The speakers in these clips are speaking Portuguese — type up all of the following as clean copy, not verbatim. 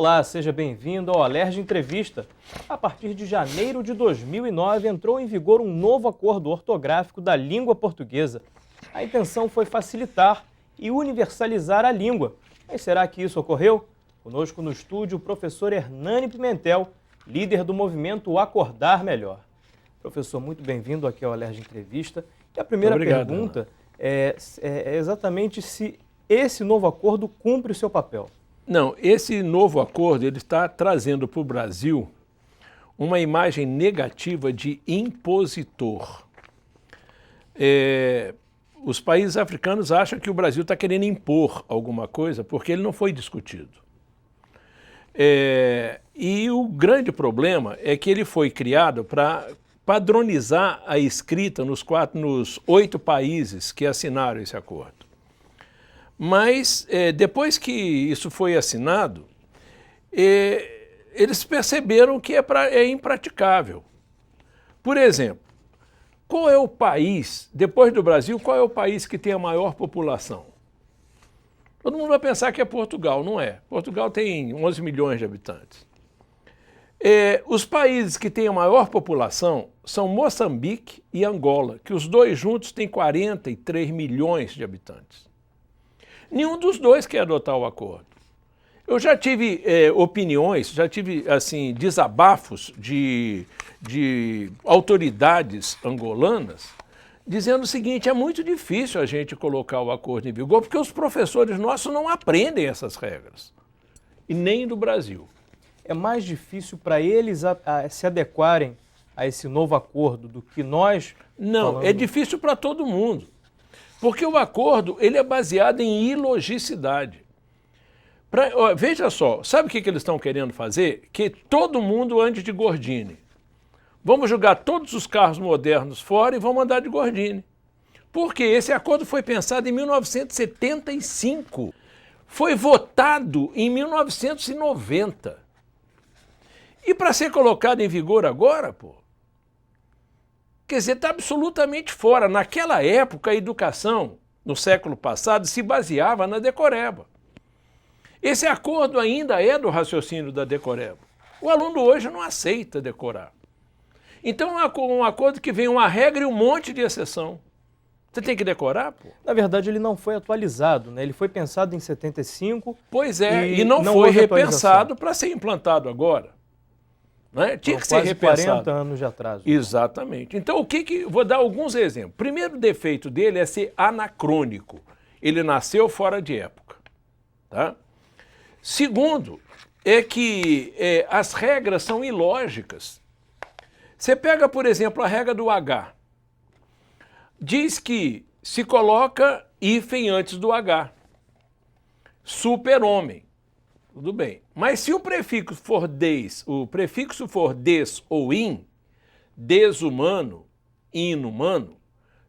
Olá, seja bem-vindo ao Alerj Entrevista. A partir de janeiro de 2009, entrou em vigor um novo acordo ortográfico da língua portuguesa. A intenção foi facilitar e universalizar a língua. Mas será que isso ocorreu? Conosco no estúdio o professor Hernani Pimentel, líder do movimento Acordar Melhor. Professor, muito bem-vindo aqui ao Alerj Entrevista. E a primeira pergunta é exatamente se esse novo acordo cumpre o seu papel. Não, esse novo acordo ele está trazendo para o Brasil uma imagem negativa de impositor. Os países africanos acham que o Brasil está querendo impor alguma coisa porque ele não foi discutido. E o grande problema é que ele foi criado para padronizar a escrita nos 8 países que assinaram esse acordo. Mas, depois que isso foi assinado, eles perceberam que é impraticável. Por exemplo, qual é o país, depois do Brasil, qual é o país que tem a maior população? Todo mundo vai pensar que é Portugal, não é. Portugal tem 11 milhões de habitantes. Os países que têm a maior população são Moçambique e Angola, que os dois juntos têm 43 milhões de habitantes. Nenhum dos dois quer adotar o acordo. Eu já tive opiniões, já tive assim, desabafos de autoridades angolanas dizendo o seguinte: é muito difícil a gente colocar o acordo em vigor porque os professores nossos não aprendem essas regras, e nem do Brasil. É mais difícil para eles se adequarem a esse novo acordo do que nós? Não, é difícil para todo mundo. Porque o acordo ele é baseado em ilogicidade. Veja só, sabe o que eles estão querendo fazer? Que todo mundo ande de Gordini. Vamos jogar todos os carros modernos fora e vamos andar de Gordini. Porque esse acordo foi pensado em 1975. Foi votado em 1990. E para ser colocado em vigor agora, pô, quer dizer, está absolutamente fora. Naquela época, a educação, no século passado, se baseava na decoreba. Esse acordo ainda é do raciocínio da decoreba. O aluno hoje não aceita decorar. Então é um acordo que vem uma regra e um monte de exceção. Você tem que decorar, pô? Na verdade, ele não foi atualizado, né? Ele foi pensado em 75. Pois é, e não foi repensado para ser implantado agora. Né? Tinha que ser repensado. 40 anos de atraso. Exatamente. Então, vou dar alguns exemplos. Primeiro defeito dele é ser anacrônico. Ele nasceu fora de época. Tá? Segundo, é que as regras são ilógicas. Você pega, por exemplo, a regra do H. Diz que se coloca hífen antes do H. Super-homem. Tudo bem. Mas se o prefixo for des ou in, desumano, inumano,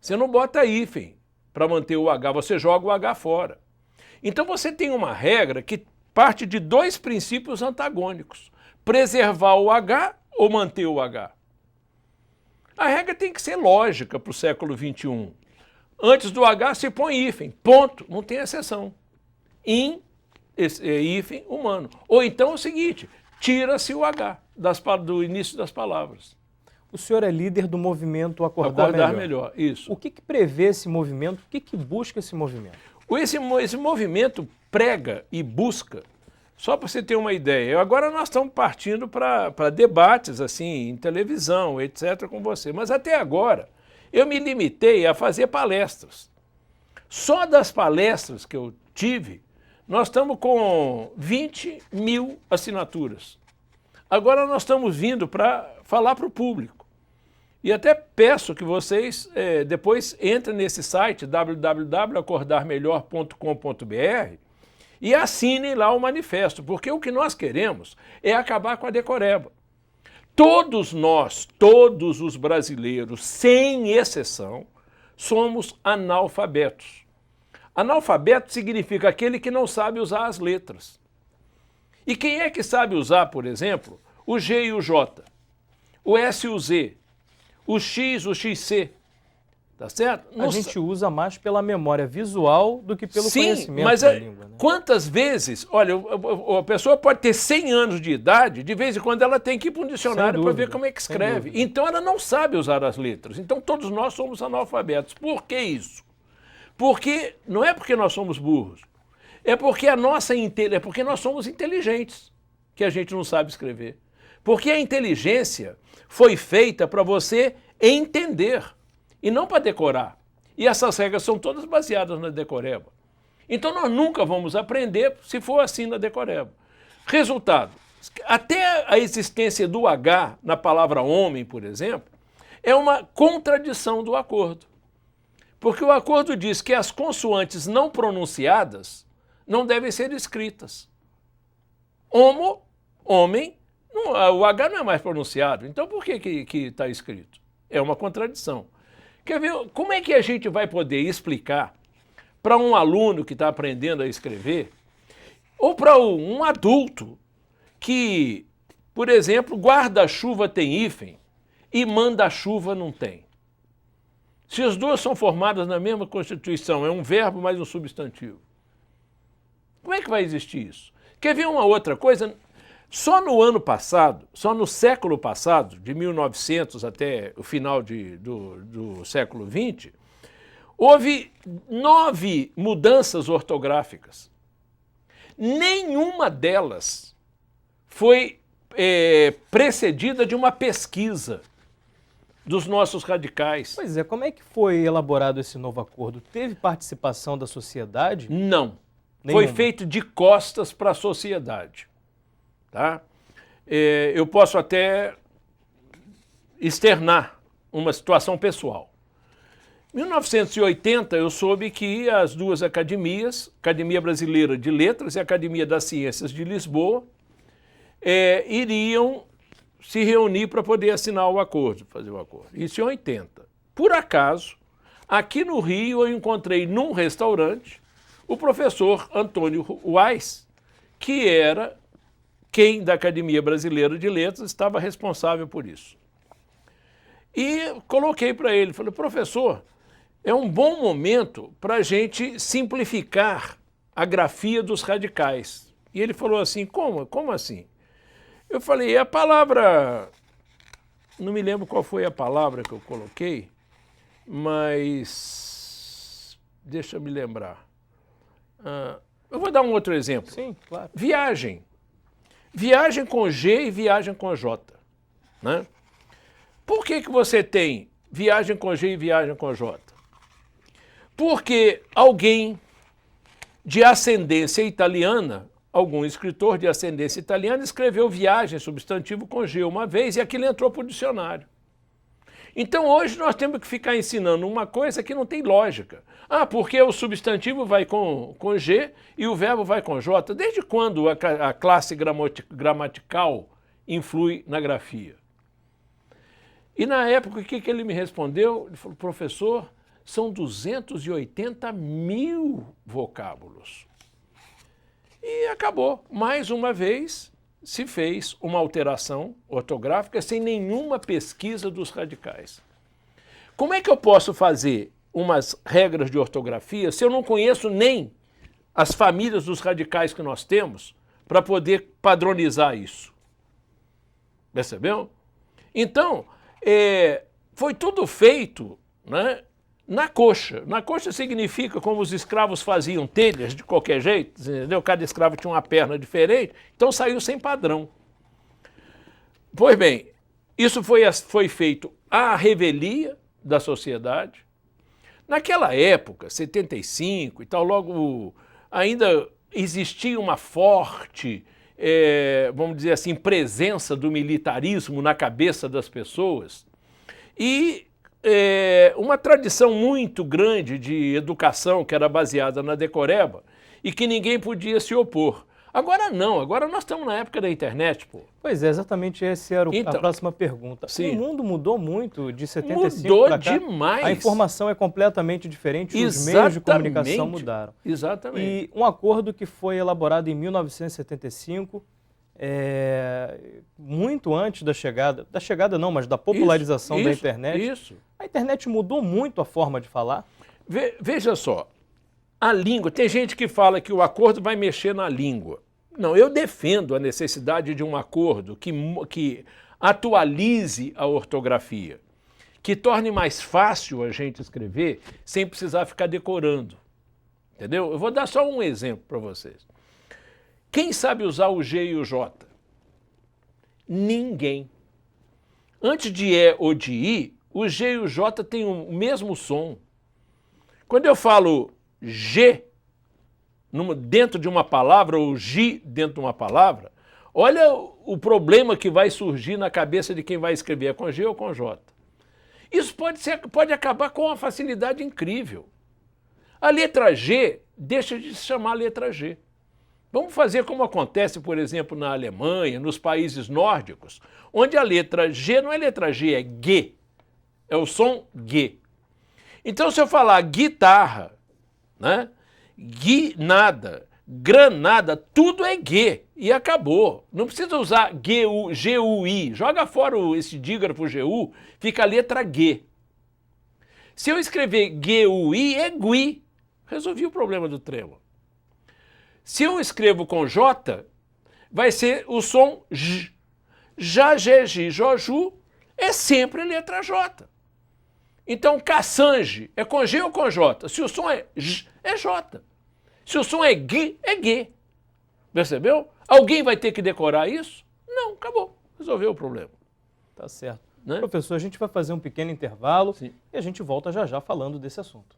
você não bota hífen para manter o H, você joga o H fora. Então você tem uma regra que parte de 2 princípios antagônicos: preservar o H ou manter o H. A regra tem que ser lógica para o século XXI. Antes do H se põe hífen, ponto, não tem exceção. In, hífen humano. Ou então é o seguinte: tira-se o H do início das palavras. O senhor é líder do movimento Acordar Melhor. Isso. O que prevê esse movimento? O que busca esse movimento? Esse movimento prega e busca, só para você ter uma ideia, agora nós estamos partindo para debates assim, em televisão, etc., com você, mas até agora eu me limitei a fazer palestras. Só das palestras que eu tive, nós estamos com 20 mil assinaturas. Agora nós estamos vindo para falar para o público. E até peço que vocês depois entrem nesse site www.acordarmelhor.com.br e assinem lá o manifesto, porque o que nós queremos é acabar com a decoreba. Todos nós, todos os brasileiros, sem exceção, somos analfabetos. Analfabeto significa aquele que não sabe usar as letras. E quem é que sabe usar, por exemplo, o G e o J, o S e o Z, o X, o XC? Tá certo? A gente usa mais pela memória visual do que pelo conhecimento mas da língua. Né? Quantas vezes, olha, a pessoa pode ter 100 anos de idade, de vez em quando ela tem que ir para um dicionário para ver como é que escreve. Então ela não sabe usar as letras. Então todos nós somos analfabetos. Por que isso? Porque não é porque nós somos burros, é porque nós somos inteligentes que a gente não sabe escrever. Porque a inteligência foi feita para você entender e não para decorar. E essas regras são todas baseadas na decoreba. Então nós nunca vamos aprender se for assim na decoreba. Resultado, até a existência do H na palavra homem, por exemplo, é uma contradição do acordo. Porque o acordo diz que as consoantes não pronunciadas não devem ser escritas. Homo, homem, o H não é mais pronunciado. Então por que está escrito? É uma contradição. Quer ver como é que a gente vai poder explicar para um aluno que está aprendendo a escrever ou para um adulto que, por exemplo, guarda-chuva tem hífen e manda-chuva não tem? Se as duas são formadas na mesma constituição, é um verbo mais um substantivo. Como é que vai existir isso? Quer ver uma outra coisa? Só no ano passado, só no século passado, de 1900 até o final do século XX, houve 9 mudanças ortográficas. Nenhuma delas foi precedida de uma pesquisa dos nossos radicais. Pois é, como é que foi elaborado esse novo acordo? Teve participação da sociedade? Não. Nenhuma. Foi feito de costas para a sociedade. Tá? Eu posso até externar uma situação pessoal. Em 1980, eu soube que as duas academias, Academia Brasileira de Letras e Academia das Ciências de Lisboa, iriam se reunir para poder assinar o acordo, fazer o acordo. Isso em 80. Por acaso, aqui no Rio, eu encontrei num restaurante o professor Antônio Weiss, que era quem da Academia Brasileira de Letras estava responsável por isso. E coloquei para ele, falei, professor, é um bom momento para a gente simplificar a grafia dos radicais. E ele falou assim, como assim? Eu falei, a palavra, não me lembro qual foi a palavra que eu coloquei, mas deixa eu me lembrar. Eu vou dar um outro exemplo. Sim, claro. Viagem. Viagem com G e viagem com J. Né? Por que você tem viagem com G e viagem com J? Porque alguém de ascendência italiana, algum escritor de ascendência italiana, escreveu viagem, substantivo com G uma vez, e aquilo entrou para o dicionário. Então hoje nós temos que ficar ensinando uma coisa que não tem lógica. Porque o substantivo vai com G e o verbo vai com J. Desde quando a classe gramatical influi na grafia? E na época, o que ele me respondeu? Ele falou, professor, são 280 mil vocábulos. E acabou. Mais uma vez, se fez uma alteração ortográfica sem nenhuma pesquisa dos radicais. Como é que eu posso fazer umas regras de ortografia se eu não conheço nem as famílias dos radicais que nós temos para poder padronizar isso? Percebeu? Então, foi tudo feito, né, na coxa. Na coxa significa como os escravos faziam telhas de qualquer jeito, entendeu? Cada escravo tinha uma perna diferente, então saiu sem padrão. Pois bem, isso foi feito à revelia da sociedade. Naquela época, 75 e tal, logo ainda existia uma forte, vamos dizer assim, presença do militarismo na cabeça das pessoas e uma tradição muito grande de educação que era baseada na decoreba e que ninguém podia se opor. Agora não, agora nós estamos na época da internet, pô. Pois é, exatamente essa era a próxima pergunta. Sim. O mundo mudou muito de 75 mudou para cá. Demais. A informação é completamente diferente, os meios de comunicação mudaram. Exatamente. E um acordo que foi elaborado em 1975 muito antes da chegada não, mas da popularização da internet. Isso. A internet mudou muito a forma de falar? Veja só, a língua, tem gente que fala que o acordo vai mexer na língua. Não, eu defendo a necessidade de um acordo que atualize a ortografia, que torne mais fácil a gente escrever sem precisar ficar decorando. Entendeu? Eu vou dar só um exemplo para vocês. Quem sabe usar o G e o J? Ninguém. Antes de E ou de I, o G e o J têm o mesmo som. Quando eu falo G dentro de uma palavra ou G dentro de uma palavra, olha o problema que vai surgir na cabeça de quem vai escrever, é com G ou com J. Isso pode acabar com uma facilidade incrível. A letra G deixa de se chamar letra G. Vamos fazer como acontece, por exemplo, na Alemanha, nos países nórdicos, onde a letra G não é letra G, é G. É o som G. Então, se eu falar guitarra, né? Guinada, granada, tudo é G e acabou. Não precisa usar G-U-I. Joga fora esse dígrafo G-U, fica a letra G. Se eu escrever G-U-I, é GUI. Resolvi o problema do trêmulo. Se eu escrevo com J, vai ser o som J. Já, G, Joju é sempre a letra J. Então, caçange é com G ou com J? Se o som é J, é J. Se o som é G, é G. Percebeu? Alguém vai ter que decorar isso? Não, acabou. Resolveu o problema. Tá certo. Né? Professor, a gente vai fazer um pequeno intervalo. Sim. E a gente volta já já falando desse assunto.